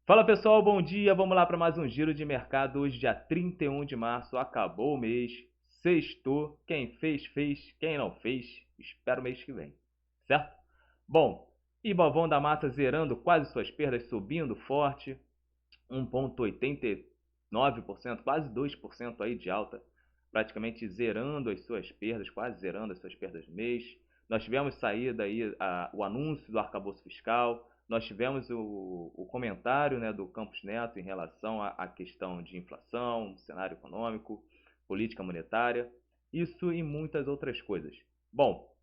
Fala pessoal, bom dia. Vamos lá para mais um giro de mercado. Hoje, dia 31 de março, acabou o mês, sextou. Quem fez, fez. Quem não fez, espera o mês que vem, certo? Bom, Ibovão da Massa zerando quase suas perdas, subindo forte, 1,89%, quase 2% aí de alta, praticamente zerando as suas perdas, quase zerando as suas perdas do mês. Nós tivemos saída aí o anúncio do arcabouço fiscal, nós tivemos o comentário, né, do Campos Neto em relação à questão de inflação, cenário econômico, política monetária, isso e muitas outras coisas. Bom,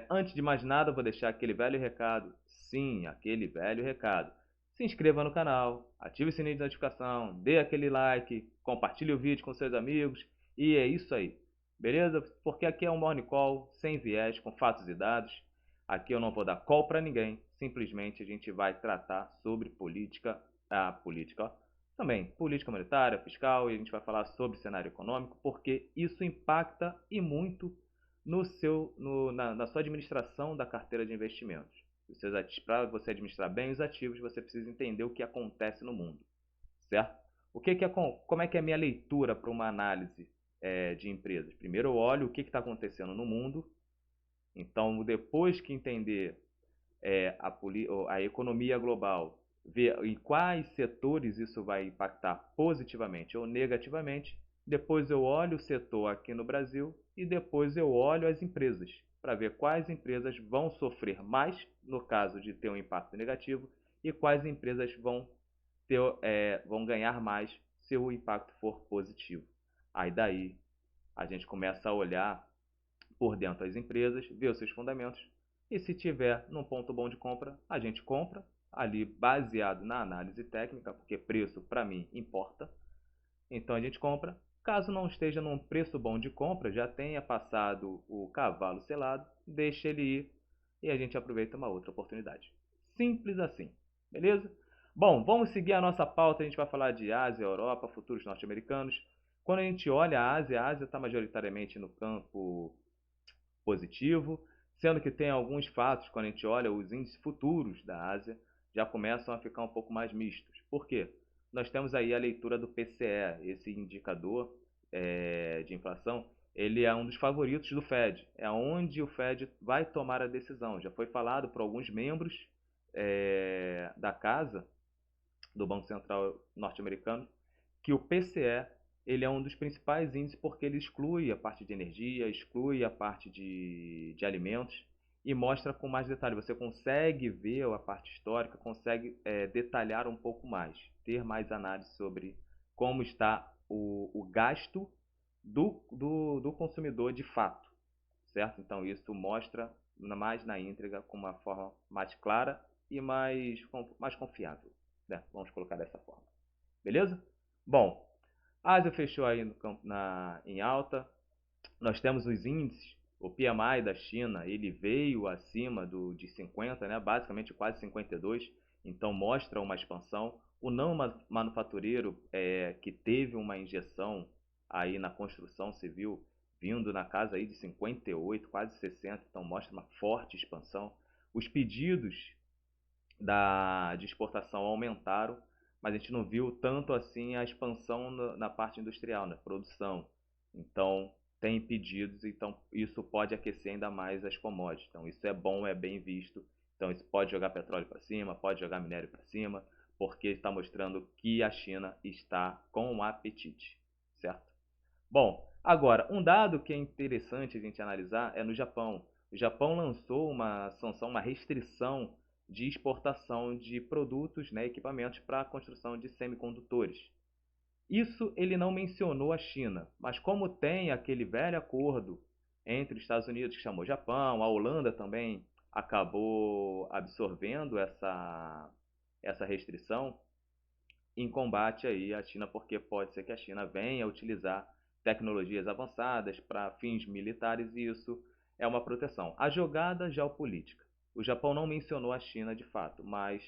antes de mais nada, eu vou deixar aquele velho recado. Sim, aquele velho recado. Se inscreva no canal, ative o sininho de notificação, dê aquele like, compartilhe o vídeo com seus amigos e é isso aí. Beleza? Porque aqui é um morning call sem viés, com fatos e dados. Aqui eu não vou dar call para ninguém, simplesmente a gente vai tratar sobre política, ó, também política monetária, fiscal, e a gente vai falar sobre cenário econômico, porque isso impacta e muito no seu, no, na sua administração da carteira de investimentos. Para você administrar bem os ativos, você precisa entender o que acontece no mundo, certo? Como é que é a minha leitura para uma análise de empresas? Primeiro eu olho o que está acontecendo no mundo. Então, depois que entender a economia global, ver em quais setores isso vai impactar positivamente ou negativamente. Depois eu olho o setor aqui no Brasil e depois eu olho as empresas para ver quais empresas vão sofrer mais no caso de ter um impacto negativo e quais empresas vão ganhar mais se o impacto for positivo. Aí daí a gente começa a olhar por dentro das empresas, ver os seus fundamentos e se tiver num ponto bom de compra, a gente compra ali baseado na análise técnica, porque preço para mim importa. Então a gente compra. Caso não esteja num preço bom de compra, já tenha passado o cavalo selado, deixa ele ir e a gente aproveita uma outra oportunidade. Simples assim, beleza? Bom, vamos seguir a nossa pauta. A gente vai falar de Ásia, Europa, futuros norte-americanos. Quando a gente olha a Ásia está majoritariamente no campo positivo, sendo que tem alguns fatos, quando a gente olha os índices futuros da Ásia, já começam a ficar um pouco mais mistos. Por quê? Nós temos aí a leitura do PCE, esse indicador de inflação, ele é um dos favoritos do Fed, é onde o Fed vai tomar a decisão. Já foi falado por alguns membros da casa, do Banco Central norte-americano, que o PCE ele é um dos principais índices porque ele exclui a parte de energia, exclui a parte de alimentos e mostra com mais detalhe. Você consegue ver a parte histórica, consegue detalhar um pouco mais, ter mais análise sobre como está o gasto do consumidor de fato, certo? Então isso mostra mais na íntegra, com uma forma mais clara e mais confiável, né? Vamos colocar dessa forma. Beleza? Bom, a Ásia fechou aí em alta. Nós temos os índices. O PMI da China, ele veio acima de 50, né? Basicamente quase 52. Então mostra uma expansão. O não manufatureiro que teve uma injeção aí na construção civil, vindo na casa aí de 58, quase 60. Então mostra uma forte expansão. Os pedidos de exportação aumentaram, mas a gente não viu tanto assim a expansão na parte industrial, na produção. Então, tem pedidos, então isso pode aquecer ainda mais as commodities. Então, isso é bom, é bem visto. Então, isso pode jogar petróleo para cima, pode jogar minério para cima, porque está mostrando que a China está com apetite, certo? Bom, agora, um dado que é interessante a gente analisar é no Japão. O Japão lançou uma sanção, uma restrição de exportação de produtos, né, equipamentos para a construção de semicondutores. Isso ele não mencionou a China, mas como tem aquele velho acordo entre os Estados Unidos que chamou Japão, a Holanda também acabou absorvendo essa restrição, em combate aí à China, porque pode ser que a China venha a utilizar tecnologias avançadas para fins militares e isso é uma proteção. A jogada geopolítica. O Japão não mencionou a China de fato, mas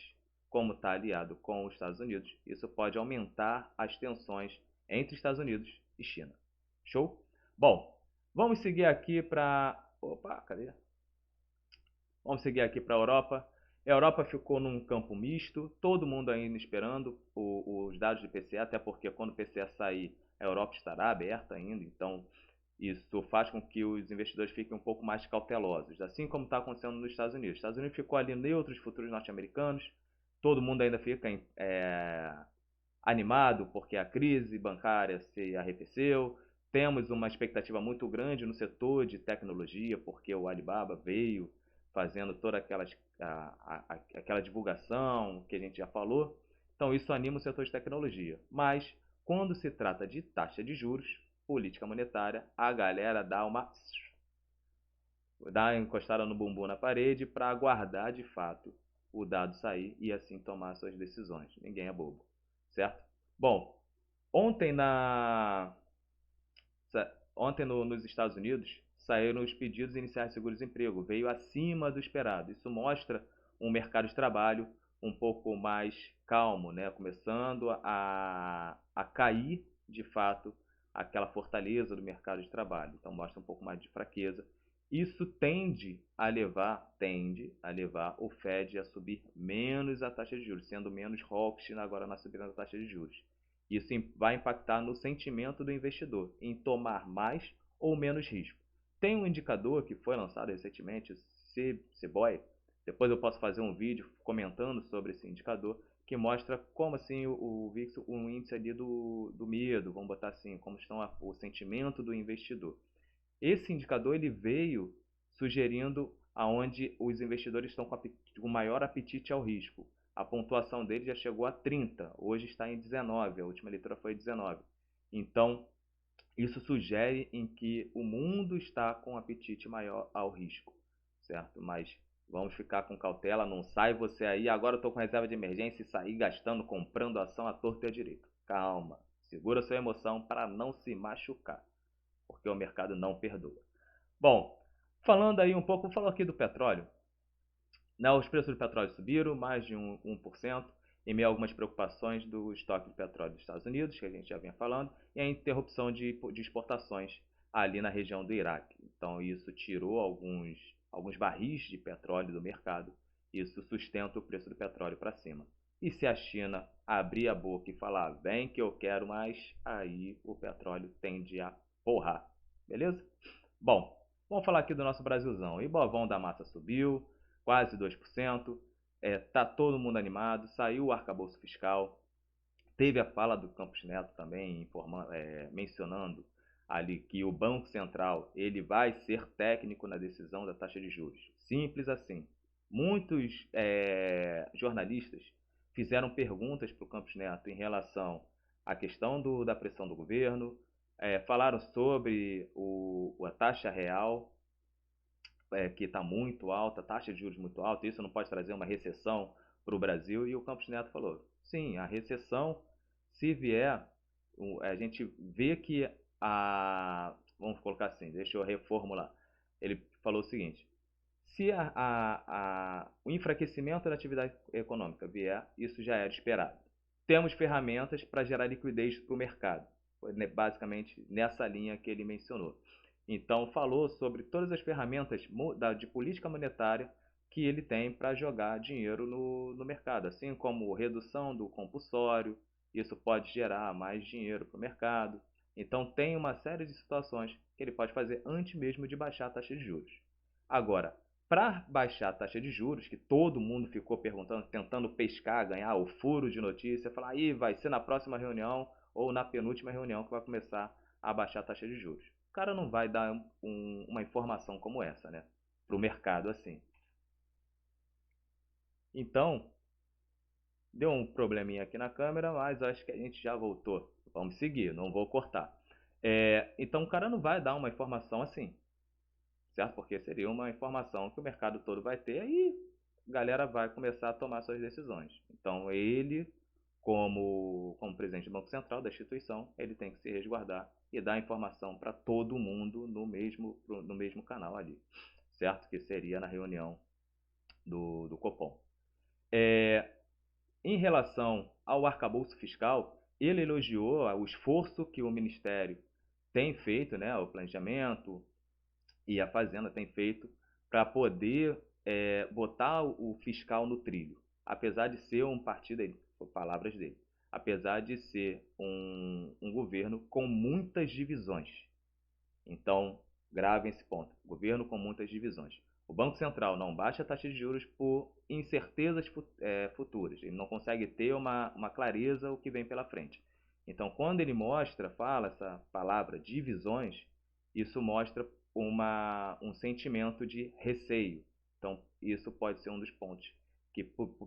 como está aliado com os Estados Unidos, isso pode aumentar as tensões entre Estados Unidos e China. Show? Bom, vamos seguir aqui para... Opa, cadê? Vamos seguir aqui para a Europa. A Europa ficou num campo misto, todo mundo ainda esperando os dados de PCA, até porque quando o PCA sair, a Europa estará aberta ainda, então isso faz com que os investidores fiquem um pouco mais cautelosos, assim como está acontecendo nos Estados Unidos. Os Estados Unidos ficou ali neutro os futuros norte-americanos, todo mundo ainda fica animado porque a crise bancária se arrefeceu. Temos uma expectativa muito grande no setor de tecnologia, porque o Alibaba veio fazendo toda aquela divulgação que a gente já falou. Então, isso anima o setor de tecnologia. Mas, quando se trata de taxa de juros, política monetária, a galera dá uma encostada no bumbum na parede para aguardar de fato o dado sair e assim tomar suas decisões. Ninguém é bobo, certo? Bom, ontem nos Estados Unidos saíram os pedidos iniciais de seguro-desemprego, veio acima do esperado. Isso mostra um mercado de trabalho um pouco mais calmo, né? Começando a cair de fato aquela fortaleza do mercado de trabalho. Então mostra um pouco mais de fraqueza. Isso tende a levar o Fed a subir menos a taxa de juros, sendo menos hawkish agora na subida da taxa de juros. Isso vai impactar no sentimento do investidor, em tomar mais ou menos risco. Tem um indicador que foi lançado recentemente, o CBOE, depois eu posso fazer um vídeo comentando sobre esse indicador, que mostra como assim o VIX, um índice ali do medo, vamos botar assim, como estão o sentimento do investidor. Esse indicador ele veio sugerindo aonde os investidores estão com maior apetite ao risco. A pontuação dele já chegou a 30, hoje está em 19, a última leitura foi 19. Então, isso sugere em que o mundo está com apetite maior ao risco, certo? Mas vamos ficar com cautela, não sai você aí, agora eu estou com reserva de emergência e sair gastando, comprando ação à torta e à direita. Calma, segura sua emoção para não se machucar, porque o mercado não perdoa. Bom, falando aí um pouco, vou falar aqui do petróleo. Né, os preços do petróleo subiram mais de 1%, em meio a algumas preocupações do estoque de petróleo dos Estados Unidos, que a gente já vinha falando, e a interrupção de exportações ali na região do Iraque. Então isso tirou alguns barris de petróleo do mercado, isso sustenta o preço do petróleo para cima. E se a China abrir a boca e falar, vem que eu quero mais, aí o petróleo tende a porrar, beleza? Bom, vamos falar aqui do nosso Brasilzão. O Ibovão da Massa subiu, quase 2%. Tá todo mundo animado. Saiu o arcabouço fiscal. Teve a fala do Campos Neto também, mencionando ali que o Banco Central ele vai ser técnico na decisão da taxa de juros. Simples assim. Muitos jornalistas fizeram perguntas para o Campos Neto em relação à questão da pressão do governo, falaram sobre a taxa real, que está muito alta, taxa de juros muito alta, isso não pode trazer uma recessão para o Brasil, e o Campos Neto falou, sim, a recessão, se vier, a gente vê que vamos colocar assim, deixa eu reformular, ele falou o seguinte, se o enfraquecimento da atividade econômica vier, isso já era esperado. Temos ferramentas para gerar liquidez para o mercado, basicamente nessa linha que ele mencionou. Então, falou sobre todas as ferramentas de política monetária que ele tem para jogar dinheiro no mercado, assim como redução do compulsório, isso pode gerar mais dinheiro para o mercado. Então, tem uma série de situações que ele pode fazer antes mesmo de baixar a taxa de juros. Agora, para baixar a taxa de juros, que todo mundo ficou perguntando, tentando pescar, ganhar o furo de notícia, falar, aí vai ser na próxima reunião ou na penúltima reunião que vai começar a baixar a taxa de juros. O cara não vai dar uma informação como essa, né? Para o mercado assim. Então, deu um probleminha aqui na câmera, mas acho que a gente já voltou. Vamos seguir, não vou cortar. Então, o cara não vai dar uma informação assim, certo? Porque seria uma informação que o mercado todo vai ter e a galera vai começar a tomar suas decisões. Então, ele, como presidente do Banco Central, da instituição, ele tem que se resguardar e dar informação para todo mundo no mesmo canal ali, certo? Que seria na reunião do Copom. Em relação ao arcabouço fiscal, ele elogiou o esforço que o Ministério tem feito, né, o planejamento e a Fazenda tem feito para poder botar o fiscal no trilho, apesar de ser um partido, palavras dele, apesar de ser um governo com muitas divisões. Então, grave esse ponto, governo com muitas divisões. O Banco Central não baixa a taxa de juros por incertezas futuras, ele não consegue ter uma clareza o que vem pela frente. Então, quando ele fala essa palavra divisões, isso mostra um sentimento de receio. Então, isso pode ser um dos pontos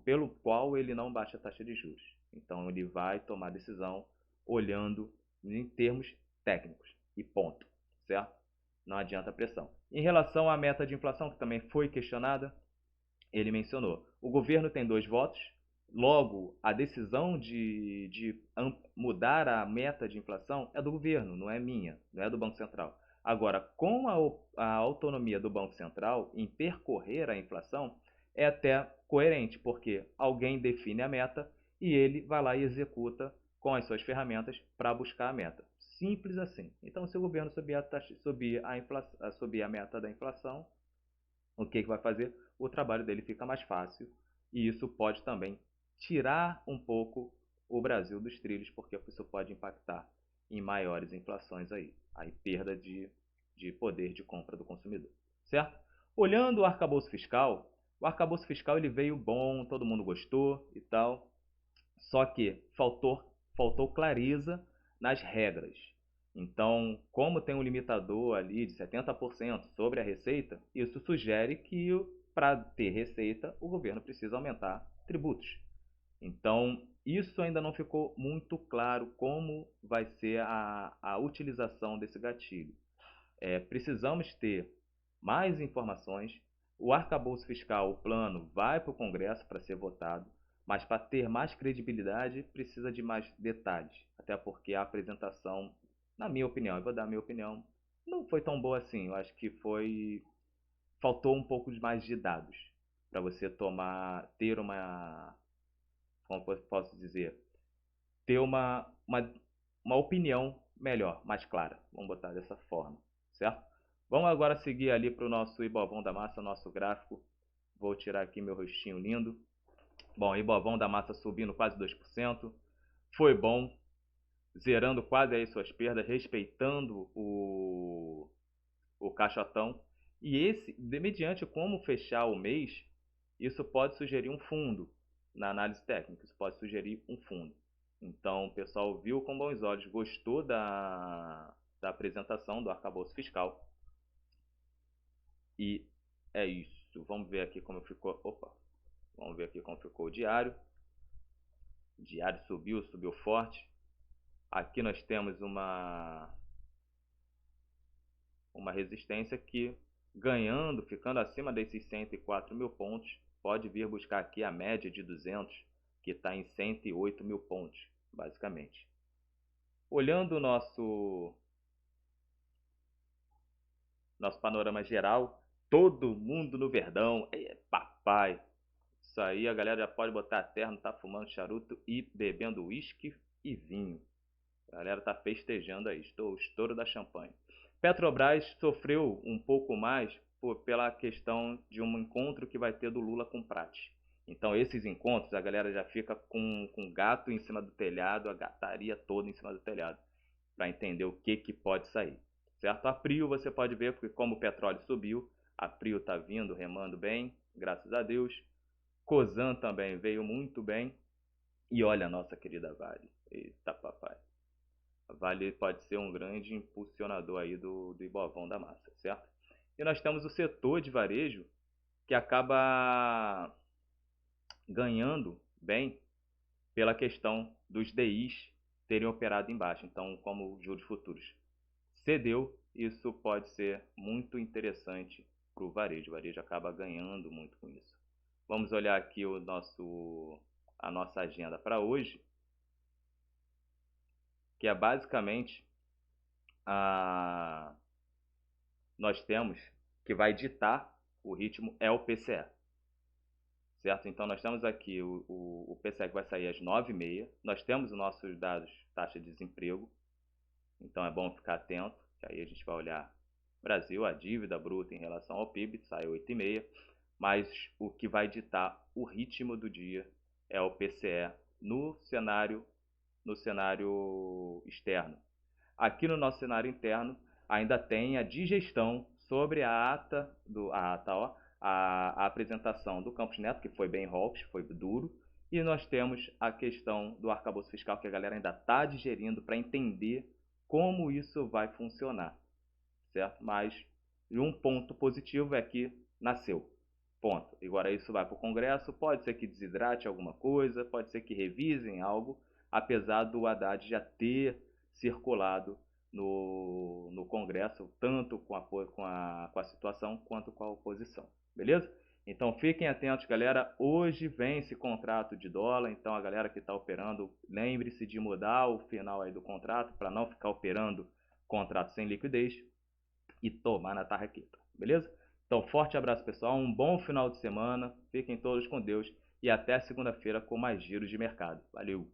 pelo qual ele não baixa a taxa de juros. Então, ele vai tomar decisão olhando em termos técnicos e ponto, certo? Não adianta pressão. Em relação à meta de inflação, que também foi questionada, ele mencionou: o governo tem 2 votos, logo a decisão de mudar a meta de inflação é do governo, não é minha, não é do Banco Central. Agora, com a autonomia do Banco Central em percorrer a inflação, é até coerente, porque alguém define a meta e ele vai lá e executa com as suas ferramentas para buscar a meta. Simples assim. Então, se o governo subir a meta da inflação, o que vai fazer? O trabalho dele fica mais fácil e isso pode também tirar um pouco o Brasil dos trilhos, porque isso pode impactar em maiores inflações aí perda de poder de compra do consumidor, certo? Olhando o arcabouço fiscal ele veio bom, todo mundo gostou e tal, só que faltou clareza nas regras. Então, como tem um limitador ali de 70% sobre a receita, isso sugere que para ter receita, o governo precisa aumentar tributos. Então, isso ainda não ficou muito claro como vai ser a utilização desse gatilho. Precisamos ter mais informações. O arcabouço fiscal, o plano, vai para o Congresso para ser votado, mas para ter mais credibilidade precisa de mais detalhes, até porque a apresentação, na minha opinião, eu vou dar a minha opinião, não foi tão boa assim. Eu acho que faltou um pouco mais de dados para você ter como posso dizer, ter uma opinião melhor, mais clara, vamos botar dessa forma, certo? Vamos agora seguir ali para o nosso Ibovão da Massa, nosso gráfico. Vou tirar aqui meu rostinho lindo. Bom, Ibovão da Massa subindo quase 2%. Foi bom, zerando quase aí suas perdas, respeitando o caixotão. E mediante como fechar o mês, isso pode sugerir um fundo na análise técnica, isso pode sugerir um fundo. Então, o pessoal viu com bons olhos, gostou da apresentação do arcabouço fiscal. E é isso. Vamos ver aqui como ficou. Opa! Vamos ver aqui como ficou o diário. O diário subiu forte. Aqui nós temos uma resistência que, ganhando, ficando acima desses 104 mil pontos, pode vir buscar aqui a média de 200, que está em 108 mil pontos, basicamente. Olhando o nosso panorama geral, todo mundo no verdão. Papai! Isso aí, a galera já pode botar a terra, tá fumando charuto e bebendo uísque e vinho. A galera tá festejando aí, o estouro da champanhe. Petrobras sofreu um pouco mais pela questão de um encontro que vai ter do Lula com Prati. Então, esses encontros, a galera já fica com gato em cima do telhado, a gataria toda em cima do telhado, para entender o que pode sair, certo? A Prio você pode ver, porque como o petróleo subiu, a Prio está vindo remando bem, graças a Deus. Cosan também veio muito bem. E olha a nossa querida Vale. Eita papai. A Vale pode ser um grande impulsionador aí do Ibovão da Massa, certo? E nós temos o setor de varejo que acaba ganhando bem pela questão dos DIs terem operado embaixo. Então, como juros futuros cedeu, isso pode ser muito interessante para o varejo. O varejo acaba ganhando muito com isso. Vamos olhar aqui a nossa agenda para hoje, que é basicamente nós temos que vai ditar o ritmo é o PCE, certo? Então nós temos aqui o PCE que vai sair às 9h30, nós temos os nossos dados, taxa de desemprego, então é bom ficar atento, que aí a gente vai olhar Brasil, a dívida bruta em relação ao PIB, sai 8h30, mas o que vai ditar o ritmo do dia é o PCE no cenário externo. Aqui no nosso cenário interno ainda tem a digestão sobre a apresentação do Campos Neto, que foi bem hawkish, foi duro, e nós temos a questão do arcabouço fiscal que a galera ainda está digerindo para entender como isso vai funcionar, certo? Mas um ponto positivo é que nasceu, ponto. Agora isso vai para o Congresso, pode ser que desidrate alguma coisa, pode ser que revisem algo, apesar do Haddad já ter circulado no Congresso, tanto com a situação quanto com a oposição, beleza? Então fiquem atentos, galera. Hoje vence contrato de dólar, então a galera que está operando, lembre-se de mudar o final aí do contrato para não ficar operando contrato sem liquidez e tomar na tarraqueta, beleza? Então forte abraço, pessoal, um bom final de semana, fiquem todos com Deus e até segunda-feira com mais giros de mercado. Valeu!